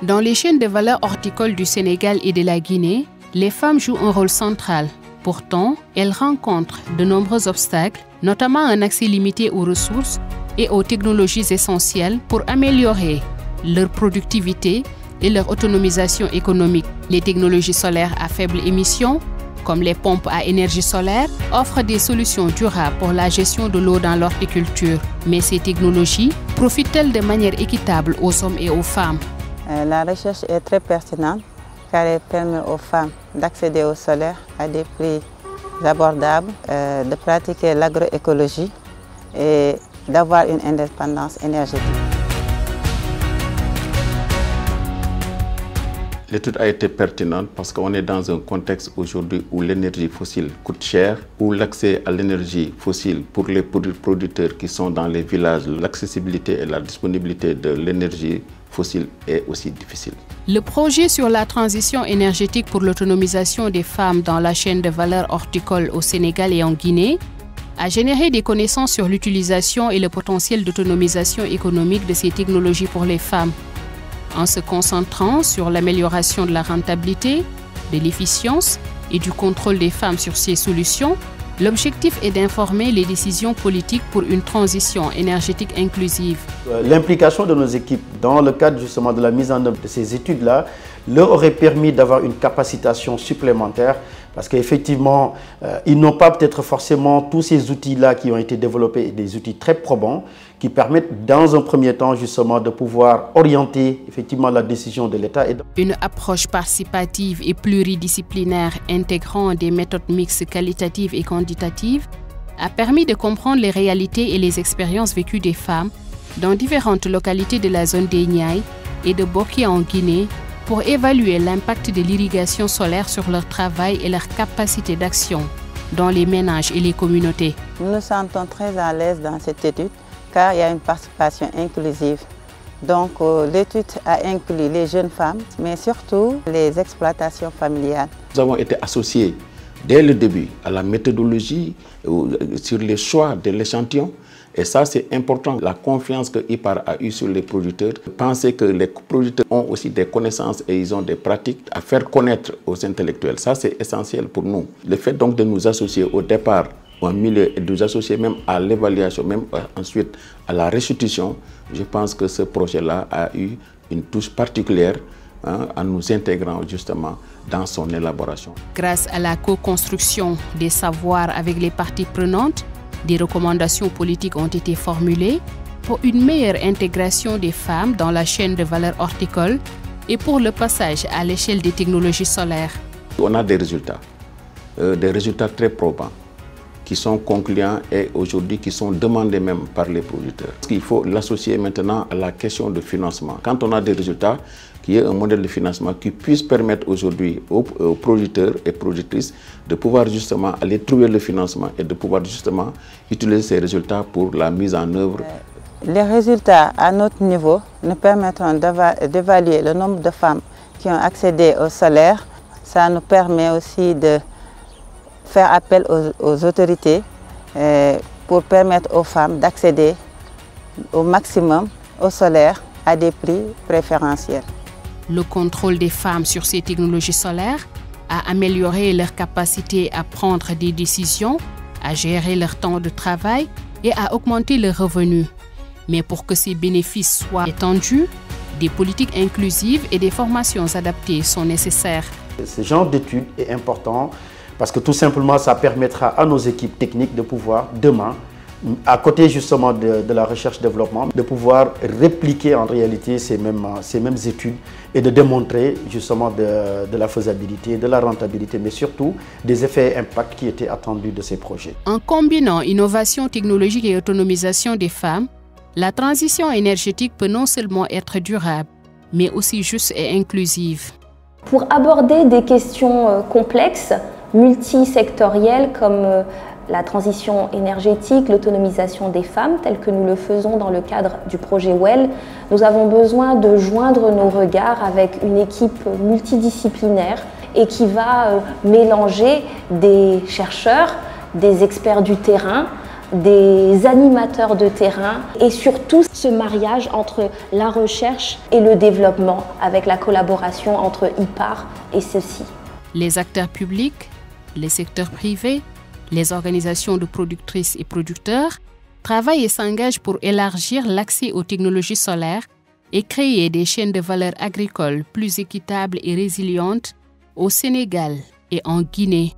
Dans les chaînes de valeur horticole du Sénégal et de la Guinée, les femmes jouent un rôle central. Pourtant, elles rencontrent de nombreux obstacles, notamment un accès limité aux ressources et aux technologies essentielles pour améliorer leur productivité et leur autonomisation économique. Les technologies solaires à faible émission, comme les pompes à énergie solaire, offrent des solutions durables pour la gestion de l'eau dans l'horticulture. Mais ces technologies profitent-elles de manière équitable aux hommes et aux femmes? La recherche est très pertinente car elle permet aux femmes d'accéder au solaire à des prix abordables, de pratiquer l'agroécologie et d'avoir une indépendance énergétique. L'étude a été pertinente parce qu'on est dans un contexte aujourd'hui où l'énergie fossile coûte cher, où l'accès à l'énergie fossile pour les producteurs qui sont dans les villages, l'accessibilité et la disponibilité de l'énergie fossile est aussi difficile. Le projet sur la transition énergétique pour l'autonomisation des femmes dans la chaîne de valeur horticole au Sénégal et en Guinée a généré des connaissances sur l'utilisation et le potentiel d'autonomisation économique de ces technologies pour les femmes. En se concentrant sur l'amélioration de la rentabilité, de l'efficience et du contrôle des femmes sur ces solutions, l'objectif est d'informer les décisions politiques pour une transition énergétique inclusive. L'implication de nos équipes dans le cadre justement de la mise en œuvre de ces études-là leur aurait permis d'avoir une capacitation supplémentaire parce qu'effectivement, ils n'ont pas peut-être forcément tous ces outils-là qui ont été développés, des outils très probants qui permettent dans un premier temps justement de pouvoir orienter effectivement la décision de l'État. Une approche participative et pluridisciplinaire intégrant des méthodes mixtes qualitatives et quantitatives a permis de comprendre les réalités et les expériences vécues des femmes dans différentes localités de la zone des Niayes et de Boki en Guinée pour évaluer l'impact de l'irrigation solaire sur leur travail et leur capacité d'action dans les ménages et les communautés. Nous nous sentons très à l'aise dans cette étude car il y a une participation inclusive. Donc l'étude a inclus les jeunes femmes, mais surtout les exploitations familiales. Nous avons été associés dès le début à la méthodologie, sur les choix de l'échantillon. Et ça, c'est important. La confiance que IPAR a eue sur les producteurs. Penser que les producteurs ont aussi des connaissances et ils ont des pratiques à faire connaître aux intellectuels. Ça, c'est essentiel pour nous. Le fait donc de nous associer au départ au milieu et de nous associer même à l'évaluation, même ensuite à la restitution, je pense que ce projet-là a eu une touche particulière en nous intégrant justement dans son élaboration. Grâce à la co-construction des savoirs avec les parties prenantes, des recommandations politiques ont été formulées pour une meilleure intégration des femmes dans la chaîne de valeur horticole et pour le passage à l'échelle des technologies solaires. On a des résultats très probants, qui sont concluants et aujourd'hui qui sont demandés même par les producteurs. Il faut l'associer maintenant à la question de financement. Quand on a des résultats, qu'il y ait un modèle de financement qui puisse permettre aujourd'hui aux producteurs et productrices de pouvoir justement aller trouver le financement et de pouvoir justement utiliser ces résultats pour la mise en œuvre. Les résultats à notre niveau nous permettront d'évaluer le nombre de femmes qui ont accédé au solaire. Ça nous permet aussi de faire appel aux autorités pour permettre aux femmes d'accéder au maximum au solaire à des prix préférentiels. Le contrôle des femmes sur ces technologies solaires a amélioré leur capacité à prendre des décisions, à gérer leur temps de travail et à augmenter leurs revenus. Mais pour que ces bénéfices soient étendus, des politiques inclusives et des formations adaptées sont nécessaires. Ce genre d'étude est important parce que tout simplement ça permettra à nos équipes techniques de pouvoir demain, à côté justement de la recherche-développement, de pouvoir répliquer en réalité ces mêmes études et de démontrer justement de la faisabilité, de la rentabilité, mais surtout des effets et impacts qui étaient attendus de ces projets. En combinant innovation technologique et autonomisation des femmes, la transition énergétique peut non seulement être durable, mais aussi juste et inclusive. Pour aborder des questions complexes, multisectorielles comme la transition énergétique, l'autonomisation des femmes, tel que nous le faisons dans le cadre du projet WELL, nous avons besoin de joindre nos regards avec une équipe multidisciplinaire et qui va mélanger des chercheurs, des experts du terrain, des animateurs de terrain et surtout ce mariage entre la recherche et le développement avec la collaboration entre IPAR et ceux-ci. Les acteurs publics, les secteurs privés, les organisations de productrices et producteurs travaillent et s'engagent pour élargir l'accès aux technologies solaires et créer des chaînes de valeur agricoles plus équitables et résilientes au Sénégal et en Guinée.